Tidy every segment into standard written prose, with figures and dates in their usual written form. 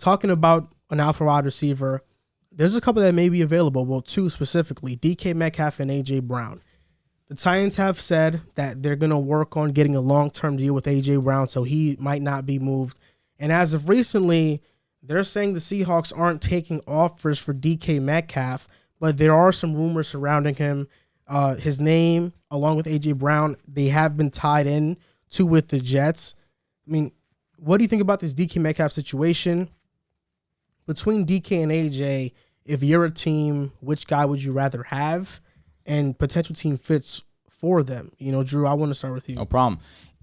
talking about an alpha wide receiver, there's a couple that may be available. Well, two specifically, Dk Metcalf and Aj Brown. The Titans have said that they're going to work on getting a long-term deal with Aj Brown, so he might not be moved. And as of recently, they're saying the Seahawks aren't taking offers for Dk Metcalf, but there are some rumors surrounding him. His name, along with Aj Brown, they have been tied in to with the Jets. I mean, what do you think about this Dk Metcalf situation? Between DK and AJ, if you're a team, which guy would you rather have? And potential team fits for them. You know, Drew, I want to start with you. No problem.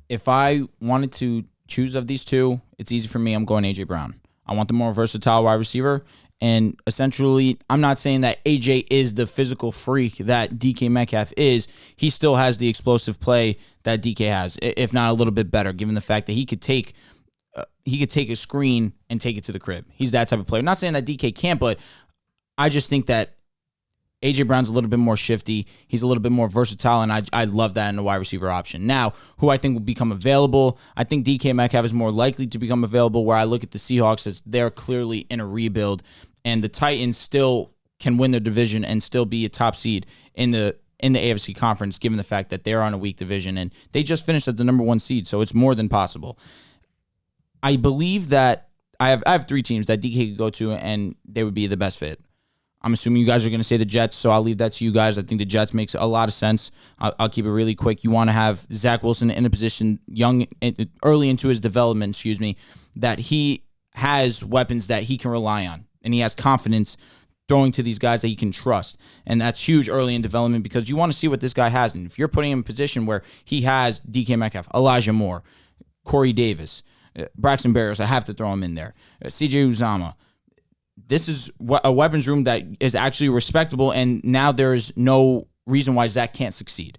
If I wanted to choose of these two, it's easy for me. I'm going AJ Brown. I want the more versatile wide receiver. And essentially, I'm not saying that AJ is the physical freak that DK Metcalf is. He still has the explosive play that DK has, if not a little bit better, given the fact that he could take a screen and take it to the crib. He's that type of player. Not saying that DK can't, but I just think that AJ Brown's a little bit more shifty. He's a little bit more versatile, and I love that in the wide receiver option. Now, who I think will become available, I think DK Metcalf is more likely to become available, where I look at the Seahawks as they're clearly in a rebuild, and the Titans still can win their division and still be a top seed in the AFC conference, given the fact that they're on a weak division, and they just finished as the number 1 seed, so it's more than possible. I believe that I have 3 teams that DK could go to, and they would be the best fit. I'm assuming you guys are going to say the Jets, so I'll leave that to you guys. I think the Jets makes a lot of sense. I'll keep it really quick. You want to have Zach Wilson in a position early into his development, that he has weapons that he can rely on, and he has confidence throwing to these guys that he can trust. And that's huge early in development because you want to see what this guy has. And if you're putting him in a position where he has DK Metcalf, Elijah Moore, Corey Davis, Braxton Berrios, I have to throw him in there, CJ Uzama. This is a weapons room that is actually respectable, and now there is no reason why Zach can't succeed.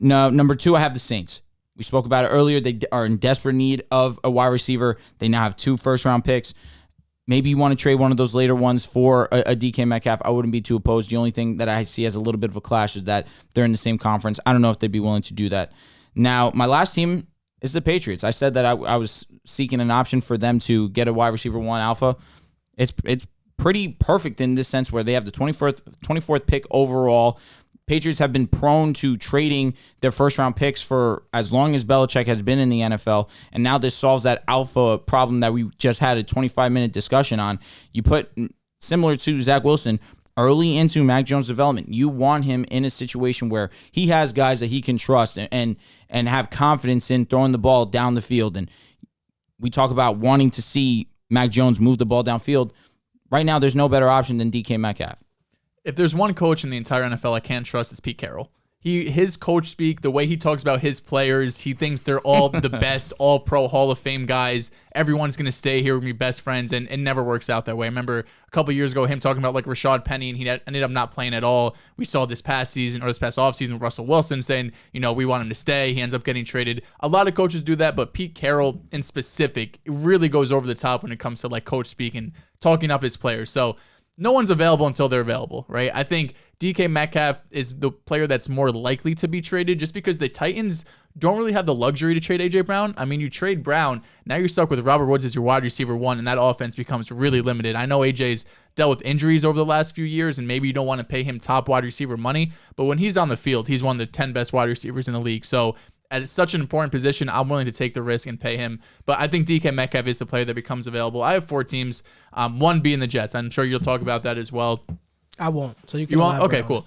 No, number 2, I have the Saints. We spoke about it earlier. They are in desperate need of a wide receiver. They now have 2 first-round picks. Maybe you want to trade one of those later ones for a DK Metcalf. I wouldn't be too opposed. The only thing that I see as a little bit of a clash is that they're in the same conference. I don't know if they'd be willing to do that. Now, my last team is the Patriots. I said that I was seeking an option for them to get a wide receiver 1 alpha. It's pretty perfect in this sense where they have the 24th pick overall. Patriots have been prone to trading their first-round picks for as long as Belichick has been in the NFL, and now this solves that alpha problem that we just had a 25-minute discussion on. You put, similar to Zach Wilson, early into Mac Jones' development, you want him in a situation where he has guys that he can trust and have confidence in throwing the ball down the field. And we talk about wanting to see Mac Jones move the ball downfield. Right now, there's no better option than DK Metcalf. If there's one coach in the entire NFL I can't trust, it's Pete Carroll. His coach speak, the way he talks about his players, he thinks they're all the best, all pro Hall of Fame guys. Everyone's going to stay here with me, best friends, and it never works out that way. I remember a couple years ago him talking about like Rashad Penny, and he ended up not playing at all. We saw this past offseason with Russell Wilson saying, we want him to stay. He ends up getting traded. A lot of coaches do that, but Pete Carroll in specific really goes over the top when it comes to like coach speak and talking up his players. So no one's available until they're available, right? I think DK Metcalf is the player that's more likely to be traded just because the Titans don't really have the luxury to trade AJ Brown. I mean, you trade Brown, now you're stuck with Robert Woods as your wide receiver 1, and that offense becomes really limited. I know AJ's dealt with injuries over the last few years, and maybe you don't want to pay him top wide receiver money, but when he's on the field, he's one of the 10 best wide receivers in the league. So at such an important position, I'm willing to take the risk and pay him. But I think DK Metcalf is the player that becomes available. I have 4 teams, 1 being the Jets. I'm sure you'll talk about that as well. I won't. So you can. You won't? Okay, cool.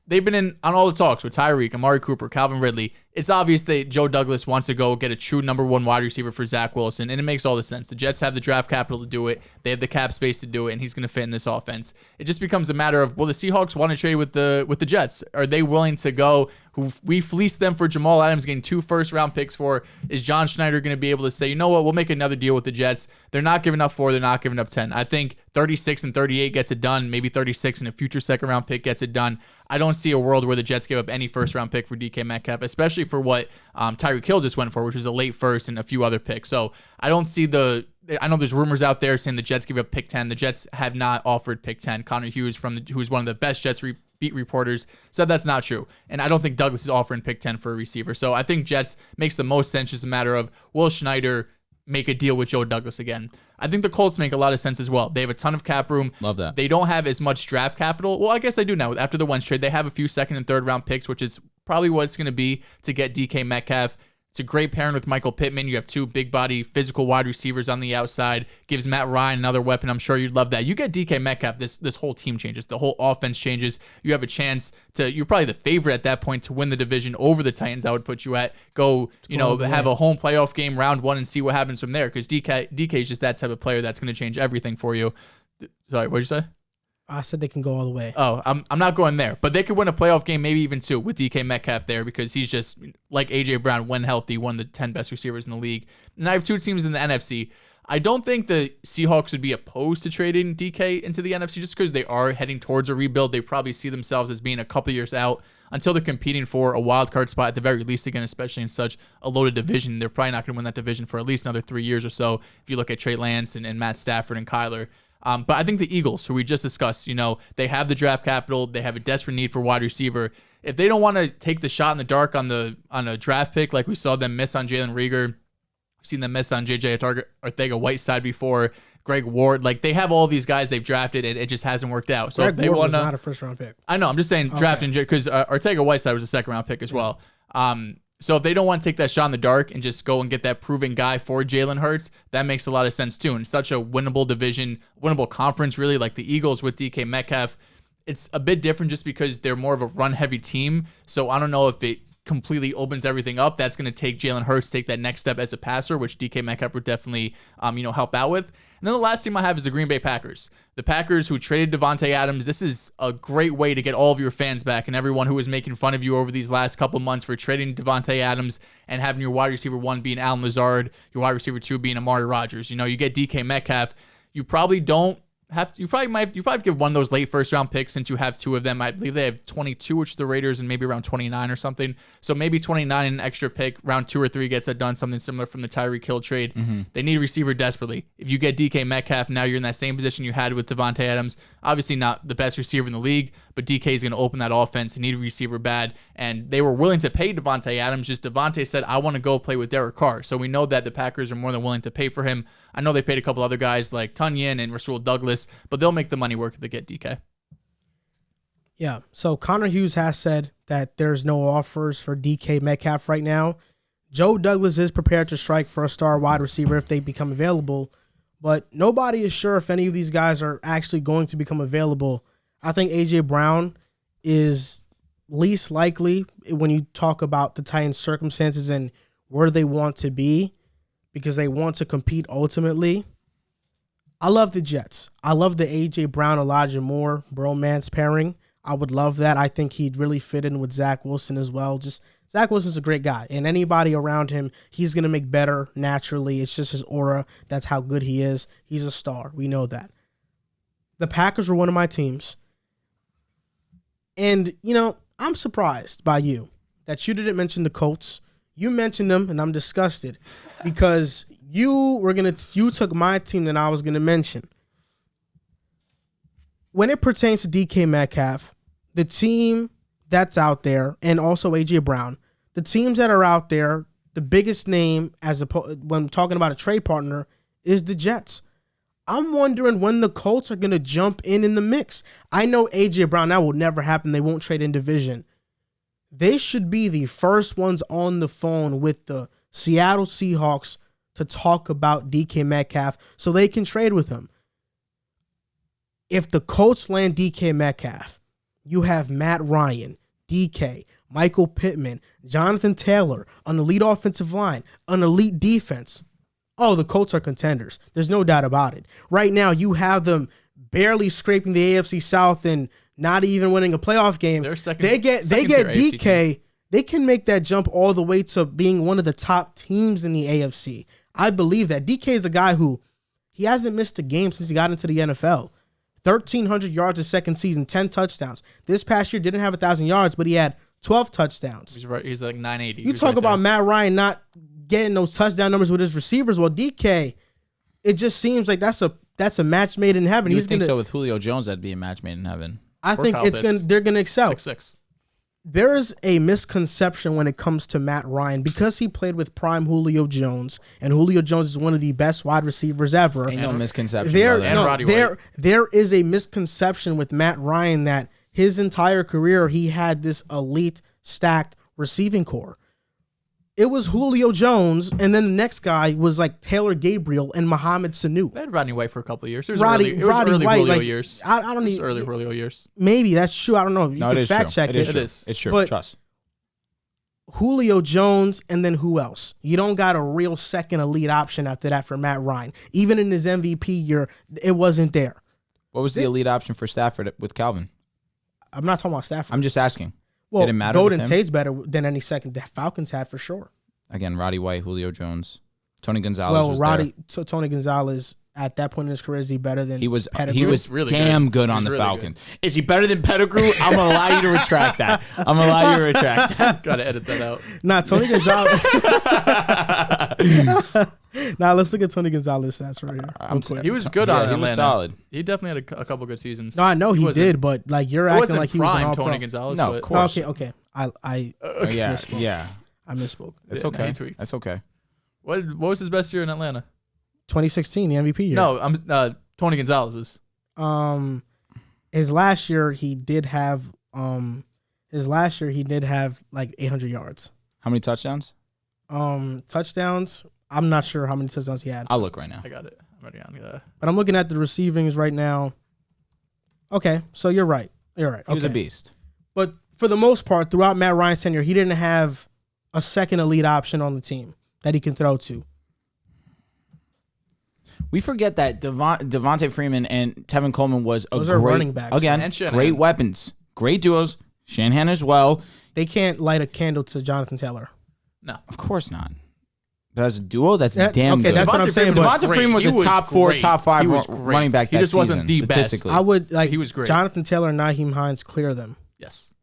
They've been on all the talks with Tyreek, Amari Cooper, Calvin Ridley. It's obvious that Joe Douglas wants to go get a true number 1 wide receiver for Zach Wilson, and it makes all the sense. The Jets have the draft capital to do it. They have the cap space to do it, and he's going to fit in this offense. It just becomes a matter of, will the Seahawks want to trade with the Jets? Are they willing to go? We fleeced them for Jamal Adams, getting 2 first-round picks for. Is John Schneider going to be able to say, you know what, we'll make another deal with the Jets? They're not giving up 4. They're not giving up 10. I think 36 and 38 gets it done. Maybe 36 and a future second-round pick gets it done. I don't see a world where the Jets give up any first-round pick for DK Metcalf, especially for what Tyreek Hill just went for, which was a late first and a few other picks. So I don't see I know there's rumors out there saying the Jets give up pick 10. The Jets have not offered pick 10. Connor Hughes, who's one of the best Jets beat reporters, said that's not true. And I don't think Douglas is offering pick 10 for a receiver. So I think Jets makes the most sense. Just a matter of, will Schneider make a deal with Joe Douglas again. I think the Colts make a lot of sense as well. They have a ton of cap room. Love that. They don't have as much draft capital. Well, I guess they do now. After the Wentz trade, they have a few second and third round picks, which is probably what it's going to be to get DK Metcalf. It's a great pairing with Michael Pittman. You have two big body physical wide receivers on the outside. Gives Matt Ryan another weapon. I'm sure you'd love that. You get DK Metcalf, this whole team changes. The whole offense changes. You have a chance you're probably the favorite at that point to win the division over the Titans. I would put you at. Have a home playoff game round 1 and see what happens from there, because DK is just that type of player that's going to change everything for you. Sorry, what did you say? I said they can go all the way. Oh, I'm not going there, but they could win a playoff game, maybe even 2 with DK Metcalf there, because he's just like AJ Brown when healthy, one of the 10 best receivers in the league. And I have 2 teams in the NFC. I don't think the Seahawks would be opposed to trading DK into the NFC just because they are heading towards a rebuild. They probably see themselves as being a couple years out until they're competing for a wild card spot at the very least again, especially in such a loaded division. They're probably not going to win that division for at least another 3 years or so if you look at Trey Lance and Matt Stafford and Kyler. But I think the Eagles, who we just discussed, they have the draft capital. They have a desperate need for wide receiver. If they don't want to take the shot in the dark on a draft pick, like we saw them miss on Jalen Reagor, we've seen them miss on J.J. Arcega-Whiteside before, Greg Ward. Like, they have all these guys they've drafted, and it just hasn't worked out. So Greg if they Ward want was not a first-round pick. I know. I'm just saying drafting, because Arcega-Whiteside was a second-round pick as well. So if they don't want to take that shot in the dark and just go and get that proven guy for Jalen Hurts, that makes a lot of sense too. And such a winnable division, winnable conference, really, like the Eagles with DK Metcalf, it's a bit different just because they're more of a run-heavy team. So I don't know if it completely opens everything up. That's going to take Jalen Hurts take that next step as a passer, which DK Metcalf would definitely help out with. And then the last team I have is the Green Bay Packers. The Packers, who traded Devontae Adams. This is a great way to get all of your fans back and everyone who was making fun of you over these last couple months for trading Devontae Adams and having your wide receiver 1 being Allen Lazard, your wide receiver 2 being Amari Rodgers. You get DK Metcalf. You probably don't you probably give one of those late first round picks, since you have 2 of them. I believe they have 22, which is the Raiders, and maybe around 29 or something. So maybe 29 and an extra pick, round 2 or 3 gets that done, something similar from the Tyreek Hill trade. They need a receiver desperately. If you get DK Metcalf, now you're in that same position you had with Devontae Adams. Obviously not the best receiver in the league, but DK is going to open that offense and need a receiver bad. And they were willing to pay Devontae Adams. Just Devontae said, I want to go play with Derek Carr. So we know that the Packers are more than willing to pay for him. I know they paid a couple other guys like Tunyon and Rasul Douglas, but they'll make the money work if they get DK. Yeah. So Connor Hughes has said that there's no offers for DK Metcalf right now. Joe Douglas is prepared to strike for a star wide receiver if they become available, but nobody is sure if any of these guys are actually going to become available. I think AJ Brown is least likely when you talk about the Titans' circumstances and where they want to be, because they want to compete ultimately. I love the Jets. I love the AJ Brown, Elijah Moore bromance pairing. I would love that. I think he'd really fit in with Zach Wilson as well. Just Zach Wilson's a great guy, and anybody around him, he's going to make better naturally. It's just his aura. That's how good he is. He's a star. We know that. The Packers were one of my teams. And, I'm surprised by you that you didn't mention the Colts. You mentioned them, and I'm disgusted because you took my team that I was going to mention. When it pertains to DK Metcalf, the team that's out there, and also AJ Brown, the teams that are out there, the biggest name when talking about a trade partner is the Jets. I'm wondering when the Colts are going to jump in the mix. I know AJ Brown, that will never happen. They won't trade in division. They should be the first ones on the phone with the Seattle Seahawks to talk about DK Metcalf so they can trade with him. If the Colts land DK Metcalf, you have Matt Ryan, DK, Michael Pittman, Jonathan Taylor, an elite offensive line, an elite defense. Oh, the Colts are contenders. There's no doubt about it. Right now, you have them barely scraping the AFC South and not even winning a playoff game. They get DK. They can make that jump all the way to being one of the top teams in the AFC. I believe that. DK is a guy who he hasn't missed a game since he got into the NFL. 1,300 yards his second season, 10 touchdowns. This past year didn't have 1,000 yards, but he had 12 touchdowns. He's right. He's like 980. You talk about Matt Ryan not getting those touchdown numbers with his receivers. Well, DK, it just seems like that's a match made in heaven. You would think so with Julio Jones, that'd be a match made in heaven. I think they're gonna excel. 6'6". there's a misconception when it comes to Matt Ryan because he played with prime Julio Jones, and Julio Jones is one of the best wide receivers ever. Ain't no misconception. There, brother. And Roddy White. there is a misconception with Matt Ryan that his entire career he had this elite stacked receiving core. It was Julio Jones, and then the next guy was like Taylor Gabriel and Mohamed Sanu. They had Rodney White for a couple of years. It was Roddy early White, Julio like, years. I don't It was even. early Julio years. Maybe that's true. I don't know. You No, can it is fact true. check It it. is true. It is. It's true. But- Trust. Julio Jones, and then who else? You don't got a real second elite option after that for Matt Ryan. Even in his MVP year, it wasn't there. What was the elite option for Stafford with Calvin? I'm not talking about Stafford. I'm just asking. Well, Did it matter Golden with him? Tate's better than any second the Falcons had for sure. Again, Roddy White, Julio Jones, Tony Gonzalez. Well, was Roddy, there. so Tony Gonzalez at that point in his career is he better than He was Pettigrew? really good. damn good He on was the really Falcons. Is he better than Pettigrew? I'm gonna allow you to retract that. I'm gonna allow you to retract that. Gotta edit that out. Nah, Tony Gonzalez. Nah, let's look at Tony Gonzalez stats right here. real quick. He was good Yeah, on he Atlanta. was solid. He definitely had a couple good seasons. No, I know he wasn't- did, but like you're It acting wasn't like he was an prime all-pro. Tony Gonzalez. No, but of course. Okay. I Yeah, misspoke. yeah. I misspoke. That's Yeah, okay. he tweets. That's okay. What was his best year in Atlanta? 2016, the MVP year. No, I'm Tony Gonzalez's. His last year he did have like 800 yards. How many touchdowns? Touchdowns. I'm not sure how many touchdowns he had, I'll look right now. I got it. I'm ready on that. but I'm looking at the receivings right now. Okay, so you're right. You're right. He was a Okay. beast. But for the most part, throughout Matt Ryan's tenure, he didn't have a second elite option on the team that he can throw to. We forget that Devontae Freeman and Tevin Coleman was Those a are great running backs. again, And Shanahan. great weapons, great duos. Shanahan as well. They can't light a candle to Jonathan Taylor. No. Of course not. But as a duo, that's That- damn okay, good. that's what I'm saying, but- Devontae Freeman was He a top 4, great. top 5 He was great. running back. He that just wasn't season, the best. statistically. I would like He was great. Jonathan Taylor and Nyheim Hines clear them. Yes.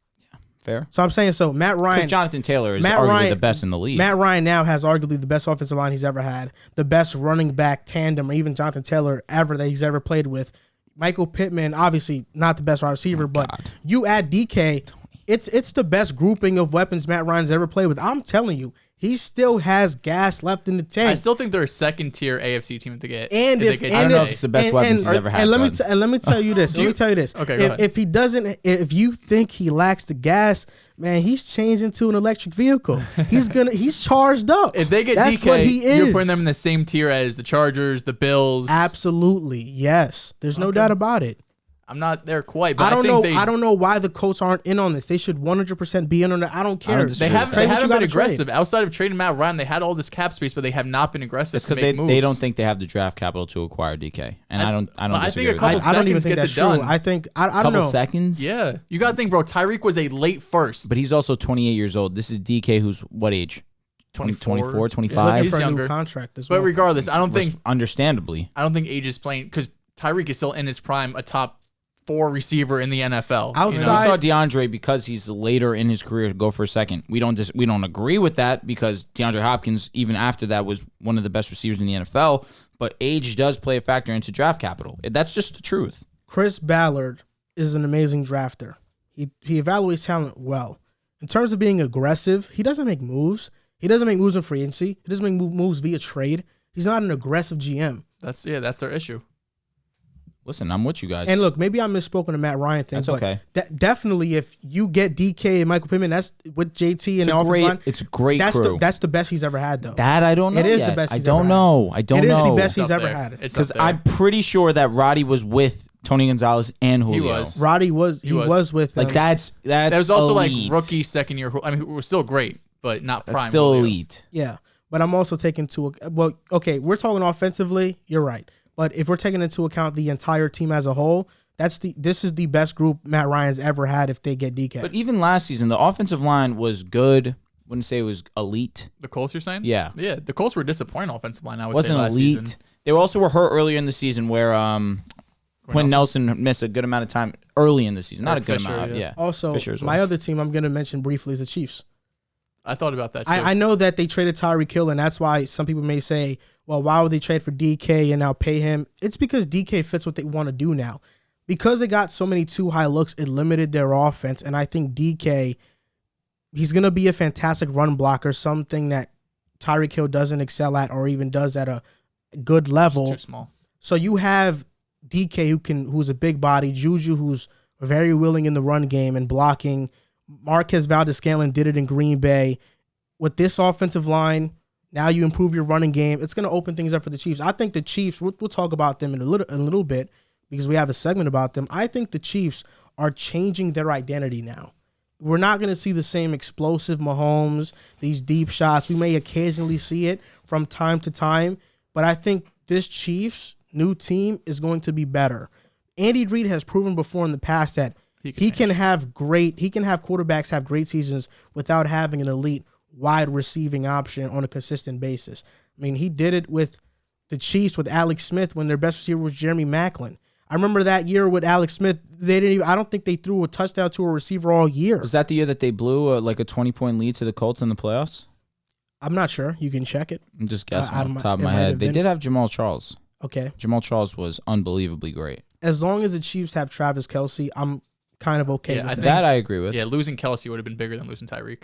Fair. So I'm saying so Matt Ryan. Because Jonathan Taylor is Matt arguably Ryan- the best in the league. Matt Ryan now has arguably the best offensive line he's ever had, the best running back tandem, or even Jonathan Taylor ever that he's ever played with. Michael Pittman, obviously not the best wide receiver, but God. you add DK, it's the best grouping of weapons Matt Ryan's ever played with. I'm telling you, he still has gas left in the tank. I still think they're a second tier AFC team if they get. And if if they get I don't and know if- if it's the best and- weapons and- he's ever had. And let me bud. and let me tell you this. Let me tell you this. Okay, go ahead. If he doesn't, if you think he lacks the gas, man, he's changed into an electric vehicle. He's charged up. If they get That's DK, what he is. you're putting them in the same tier as the Chargers, the Bills. Absolutely, yes. There's no doubt about it. I'm not there quite, but I don't think know. They, I don't know why the Colts aren't in on this. They should 100% be in on it. I don't care. disagree They with haven't, that. they Trade what haven't you been gotta aggressive. trade. Outside of trading Matt Ryan, they had all this cap space, but they have not been aggressive It's to because make moves. they don't think they have the draft capital to acquire DK, and I don't but I disagree think a with couple that. I don't even seconds think gets that's it true. done. I think I don't Couple know. seconds. Yeah, you got to think, bro. Tyreek was a late first, But he's also 28 years old. This is DK, who's what age? 24, 24, He's 25. looking He's for a younger. new contract as but well. regardless, I don't think Understandably. Age is playing because Tyreek is still in his prime, a top 4 receiver in the NFL. Outside- We saw DeAndre because he's later in his career go for a second. We don't agree with that because DeAndre Hopkins even after that was one of the best receivers in the NFL. But age does play a factor into draft capital. That's just the truth. Chris Ballard is an amazing drafter. He evaluates talent well. In terms of being aggressive, he doesn't make moves. He doesn't make moves in free agency. He doesn't make moves via trade. He's not an aggressive GM. That's their issue. Listen, I'm with you guys. And look, maybe I misspoke on the Matt Ryan thing. That's but okay. Definitely, if you get DK and Michael Pittman, that's with JT and the offensive line. It's a great That's crew. that's the best he's ever had, though. That I don't know. It is yet. the best I he's don't ever know. I don't It is know. the best It's he's up ever there. had. It's Because up there. I'm pretty sure that Roddy was with Tony Gonzalez and Julio. was. Roddy was was. with them. Like that's That was also elite. like rookie second year. I mean, it was still great, but not prime. That's still Julio. elite. Yeah, but I'm also taking okay, we're talking offensively. You're right, but if we're taking into account the entire team as a whole, this is the best group Matt Ryan's ever had. If they get DK, But even last season, the offensive line was good. Wouldn't say it was elite. The Colts, you're saying? Yeah. Yeah, the Colts were disappointing offensive line, I would Wasn't say, last elite. season. They also were hurt earlier in the season where Quinn Nelson missed a good amount of time early in the season. Not a good Fisher, amount. yeah. Yeah. also Fisher as well. my other team I'm going to mention briefly is the Chiefs. I thought about that, too. I know that they traded Tyreek Hill, and that's why some people may say, well, why would they trade for DK and now pay him? It's because DK fits what they want to do now. Because they got so many too high looks, it limited their offense, and I think DK He's going to be a fantastic run blocker, something that Tyreek Hill doesn't excel at or even does at a good level. It's too small. So you have DK who's a big body, Juju who's very willing in the run game and blocking. Marquez Valdes-Scantling did it in Green Bay. With this offensive line, now you improve your running game. It's going to open things up for the Chiefs. I think the Chiefs, we'll talk about them in a little bit because we have a segment about them. I think the Chiefs are changing their identity now. We're not going to see the same explosive Mahomes, these deep shots. We may occasionally see it from time to time, but I think this Chiefs new team is going to be better. Andy Reid has proven before in the past that he can have quarterbacks have great seasons without having an elite wide receiving option on a consistent basis. I mean, he did it with the Chiefs with Alex Smith when their best receiver was Jeremy Maclin. I remember that year with Alex Smith, I don't think they threw a touchdown to a receiver all year. Was that the year that they blew a 20-point lead to the Colts in the playoffs? I'm not sure. You can check it. I'm just guessing off the top of my head. They did have Jamal Charles. Okay. Jamal Charles was unbelievably great. As long as the Chiefs have Travis Kelce, I'm kind of okay with I that. That I agree with. Yeah, losing Kelsey would have been bigger than losing Tyreek.